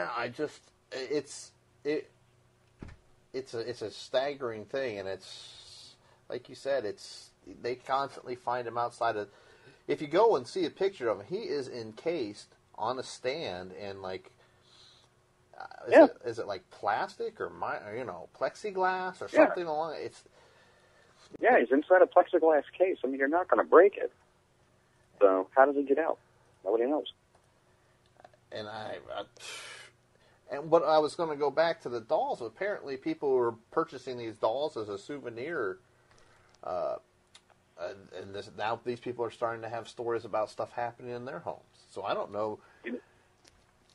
Yeah, it's a staggering thing, and it's like you said, they constantly find him outside of. If you go and see a picture of him, he is encased on a stand in like. Is it like plastic or plexiglass or something along? Yeah, he's inside a plexiglass case. I mean, you're not going to break it. So how does he get out? Nobody knows. And what I was going to go back to the dolls. Apparently, people were purchasing these dolls as a souvenir. And now these people are starting to have stories about stuff happening in their homes. So I don't know.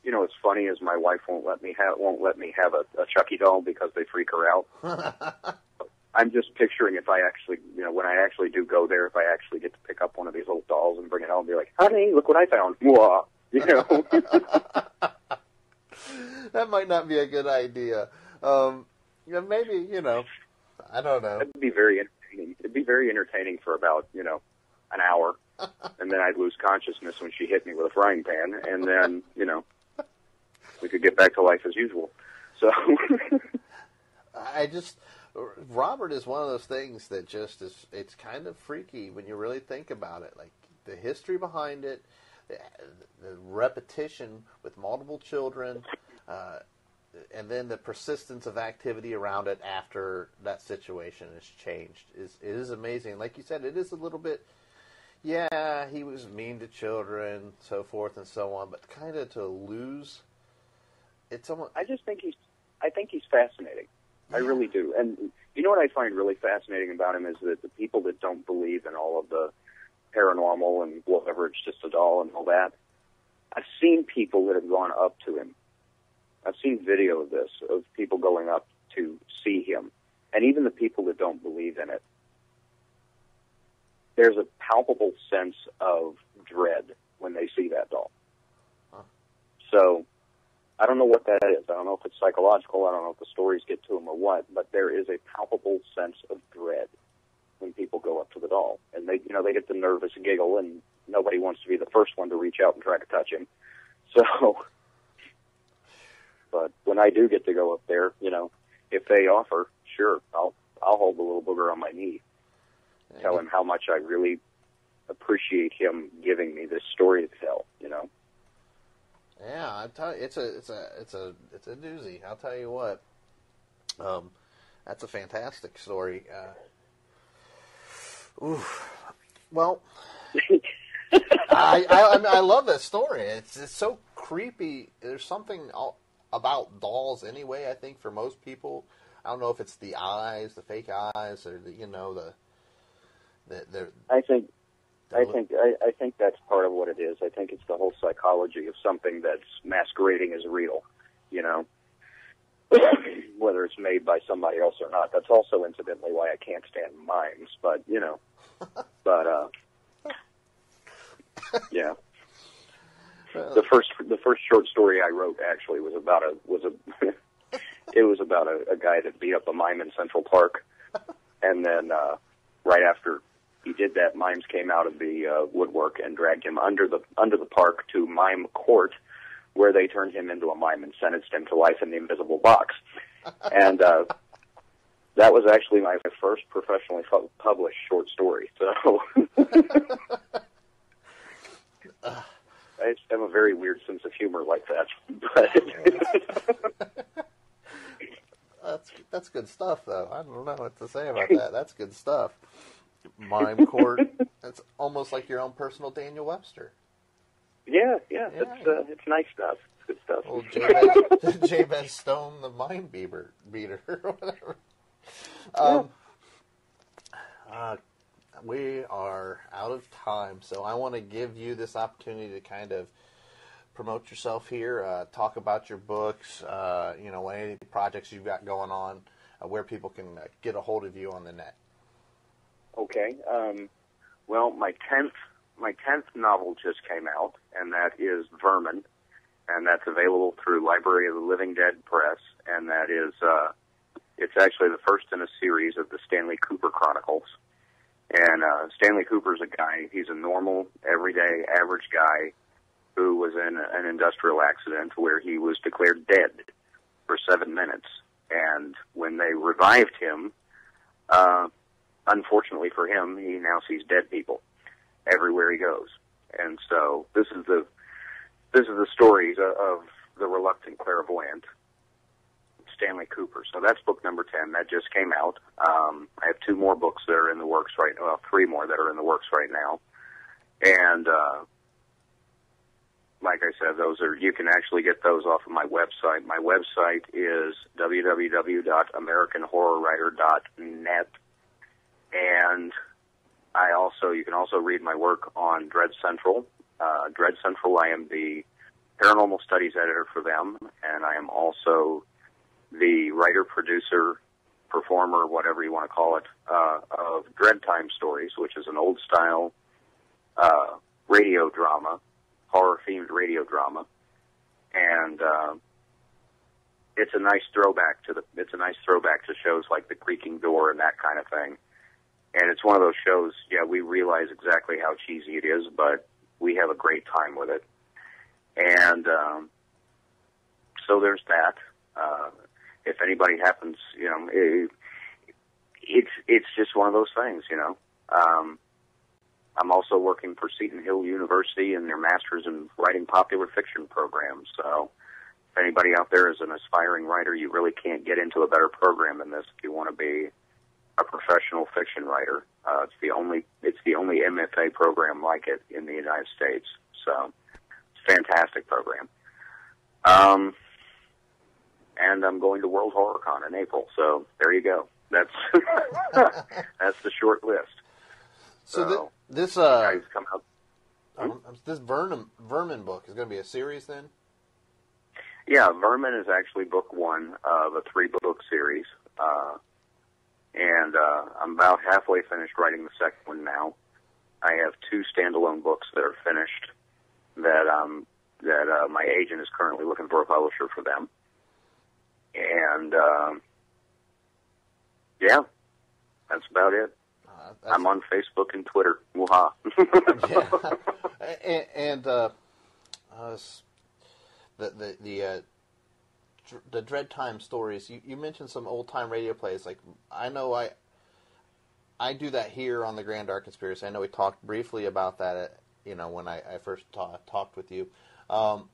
You know, what's funny is my wife won't let me have a Chucky doll because they freak her out. I'm just picturing if I actually, when I actually do go there, if I actually get to pick up one of these old dolls and bring it home and be like, honey, look what I found. Mwah. That might not be a good idea. Maybe, I don't know. It'd be very entertaining. It'd be very entertaining for about, an hour. And then I'd lose consciousness when she hit me with a frying pan. And then, we could get back to life as usual. So Robert is one of those things that just it's kind of freaky when you really think about it. Like the history behind it, the repetition with multiple children, and then the persistence of activity around it after that situation has changed. It is amazing. Like you said, it is a little bit, he was mean to children, so forth and so on, but kind of to lose... I think he's fascinating. Yeah. I really do. And you know what I find really fascinating about him is that the people that don't believe in all of the paranormal and whatever, it's just a doll and all that, I've seen people that have gone up to him. I've seen video of this, of people going up to see him. And even the people that don't believe in it, there's a palpable sense of dread when they see that doll. Huh. So... I don't know what that is. I don't know if it's psychological. I don't know if the stories get to them or what, but there is a palpable sense of dread when people go up to the doll. And they get the nervous giggle, and nobody wants to be the first one to reach out and try to touch him. So, but when I do get to go up there, if they offer, sure, I'll hold the little booger on my knee. Tell him how much I really appreciate him giving me this story to tell, Yeah, I tell you, it's a doozy. I'll tell you what. That's a fantastic story. Well, I love that story. It's so creepy. There's something about dolls anyway. I think for most people, I don't know if it's the eyes, the fake eyes, or I think that's part of what it is. I think it's the whole psychology of something that's masquerading as real, whether it's made by somebody else or not. That's also incidentally why I can't stand mimes, but yeah. The first short story I wrote actually was about a guy that beat up a mime in Central Park, and then right after he did that, mimes came out of the woodwork and dragged him under the park to mime court, where they turned him into a mime and sentenced him to life in the invisible box. And that was actually my first professionally published short story. So I just have a very weird sense of humor like that. That's good stuff, though. I don't know what to say about that. That's good stuff. Mime court. That's almost like your own personal Daniel Webster. Yeah. It's nice stuff. It's good stuff. Well, Jabez Stone, the mime beater, or whatever. We are out of time, so I want to give you this opportunity to kind of promote yourself here, talk about your books, any projects you've got going on, where people can get a hold of you on the net. Okay. Well, my 10th novel just came out, and that is Vermin, and that's available through Library of the Living Dead Press, and that is it's actually the first in a series of the Stanley Cooper Chronicles. And Stanley Cooper's a guy, he's a normal, everyday, average guy who was in an industrial accident where he was declared dead for 7 minutes. And when they revived him, unfortunately for him, he now sees dead people everywhere he goes. And so this is the stories of the reluctant clairvoyant, Stanley Cooper. So that's book number 10. That just came out. I have 2 more books that are in the works right now. Well, 3 more that are in the works right now. And like I said, you can actually get those off of my website. My website is www.americanhorrorwriter.net. And you can also read my work on Dread Central. Dread Central, I am the paranormal studies editor for them, and I am also the writer, producer, performer, whatever you want to call it, of Dread Time Stories, which is an old-style radio drama, horror-themed radio drama, and it's a nice throwback to shows like The Creaking Door and that kind of thing. And it's one of those shows, we realize exactly how cheesy it is, but we have a great time with it. And so there's that. If anybody happens, it's just one of those things, I'm also working for Seton Hill University in their Masters in Writing Popular Fiction program. So if anybody out there is an aspiring writer, you really can't get into a better program than this if you want to be a professional fiction writer. It's the only MFA program like it in the United States. So it's a fantastic program. And I'm going to World Horror Con in April. So there you go. That's that's the short list. So this guys come out. This Vermin book is going to be a series then? Yeah, Vermin is actually book 1 of a 3-book series. And I'm about halfway finished writing the second one now. I have 2 standalone books that are finished that my agent is currently looking for a publisher for them. And yeah, that's about it. I'm on Facebook and Twitter. Woo-ha. Yeah. And the Dread Time Stories, you mentioned some old-time radio plays. Like, I know I do that here on the Grand Dark Conspiracy. I know we talked briefly about that, when I first talked with you. But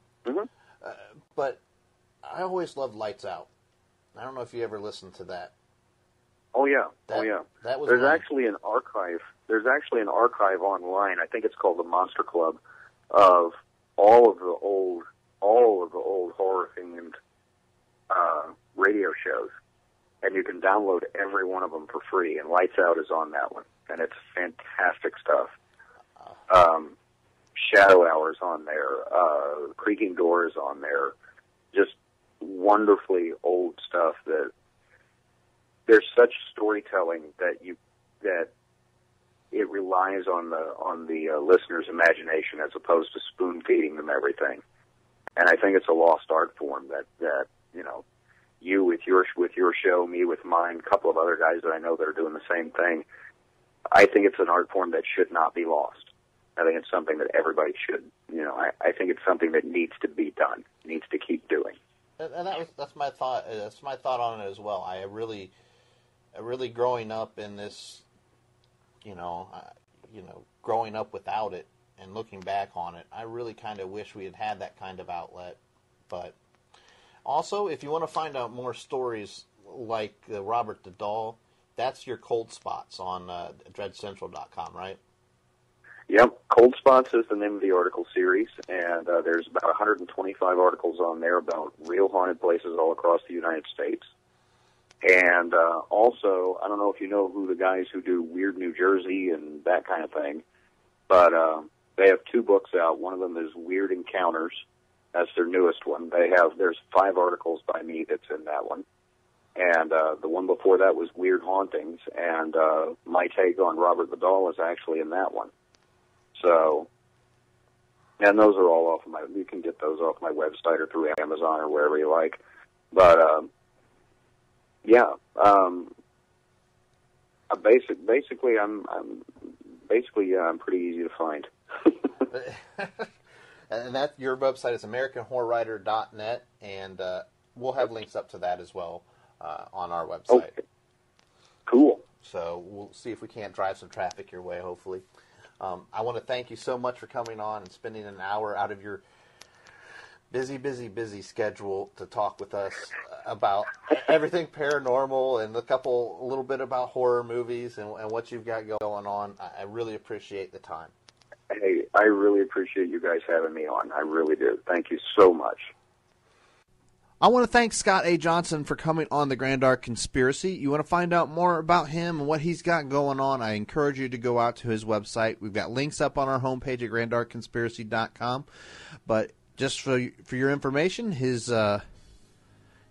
I always loved Lights Out. I don't know if you ever listened to that. Oh yeah, That was There's actually an archive online. I think it's called the Monster Club, of all of the old horror themed radio shows, and you can download every one of them for free. And Lights Out is on that one, and it's fantastic stuff. Shadow Hours on there, Creaking Doors on there, just wonderfully old stuff that. There's such storytelling that it relies on the listener's imagination as opposed to spoon feeding them everything. And I think it's a lost art form that you with your show, me with mine, a couple of other guys that I know that are doing the same thing. I think it's an art form that should not be lost. I think it's something that everybody should. I think it's something that needs to be done, needs to keep doing. And that's my thought. That's my thought on it as well. I really growing up in this, growing up without it and looking back on it, I really kind of wish we had that kind of outlet. But also, if you want to find out more stories like Robert the Doll, that's your Cold Spots on dreadcentral.com, right? Yep, Cold Spots is the name of the article series, and there's about 125 articles on there about real haunted places all across the United States. And also, I don't know if you know who the guys who do Weird New Jersey and that kind of thing, but they have 2 books out. One of them is Weird Encounters. That's their newest one. There's 5 articles by me that's in that one. And the one before that was Weird Hauntings, and my take on Robert the Doll is actually in that one. So, and those are all off of you can get those off my website or through Amazon or wherever you like. But, yeah, I'm pretty easy to find. And that your website is AmericanHorrorWriter.net, and we'll have links up to that as well on our website. Okay. Cool. So we'll see if we can't drive some traffic your way, hopefully. I want to thank you so much for coming on and spending an hour out of your busy schedule to talk with us about everything paranormal and a little bit about horror movies and what you've got going on. I really appreciate the time. Hey, I really appreciate you guys having me on. I really do. Thank you so much. I want to thank Scott A. Johnson for coming on the Grand Dark Conspiracy. You want to find out more about him and what he's got going on, I encourage you to go out to his website. We've got links up on our homepage at granddarkconspiracy.com. But just for your information, his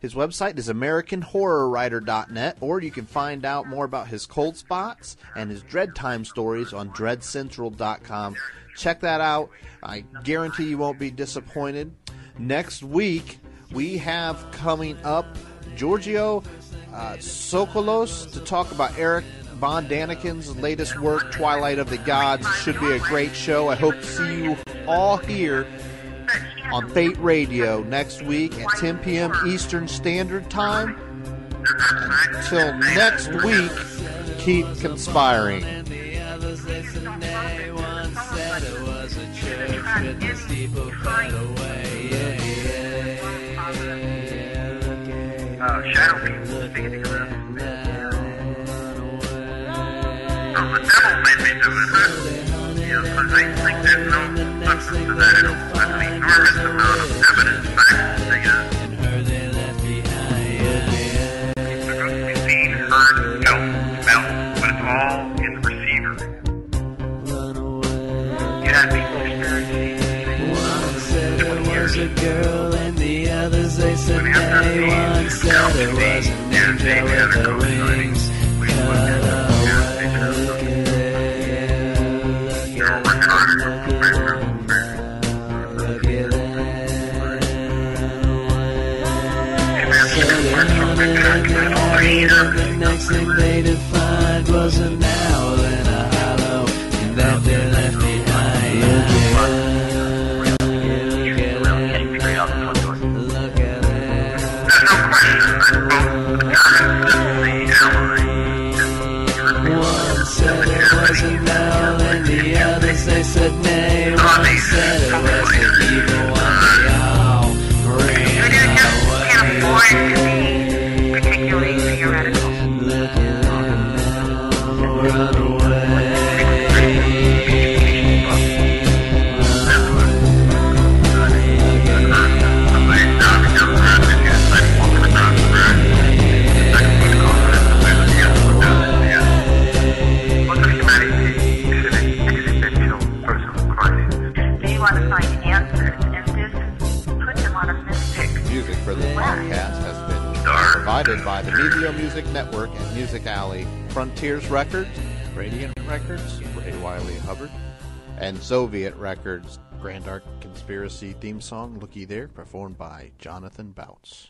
website is AmericanHorrorWriter.net, or you can find out more about his cold spots and his Dread Time stories on DreadCentral.com. Check that out. I guarantee you won't be disappointed. Next week, we have coming up Giorgio Sokolos to talk about Eric Von Daniken's latest work, Twilight of the Gods. Should be a great show. I hope to see you all here on Fate Radio next week at 10 p.m. Eastern Standard Time. Until next week, keep conspiring. Shadow people standing around. Oh, the devil made me do it, huh? Yes, but I think there's no substance to that at all. There's an enormous amount of evidence back to the they're supposed to be seen, heard, felt, smelled, but it's all in the receiver. You have people experiencing 20 years. A girl and the others they said they one said it was an angel with the wings cut away. Look at that, look at that. The next thing they defined was an owl and a hollow, and that they left behind. One said it was an owl and the others they said nay. One said it was the evil one, they all ran away. Particularly theoretical. Look at them now, run away. Music for this podcast has been provided by the Media Music Network and Music Alley, Frontiers Records, Radiant Records, Ray Wiley Hubbard, and Soviet Records. Grand Dark Conspiracy theme song, Looky There, performed by Jonathan Bouts.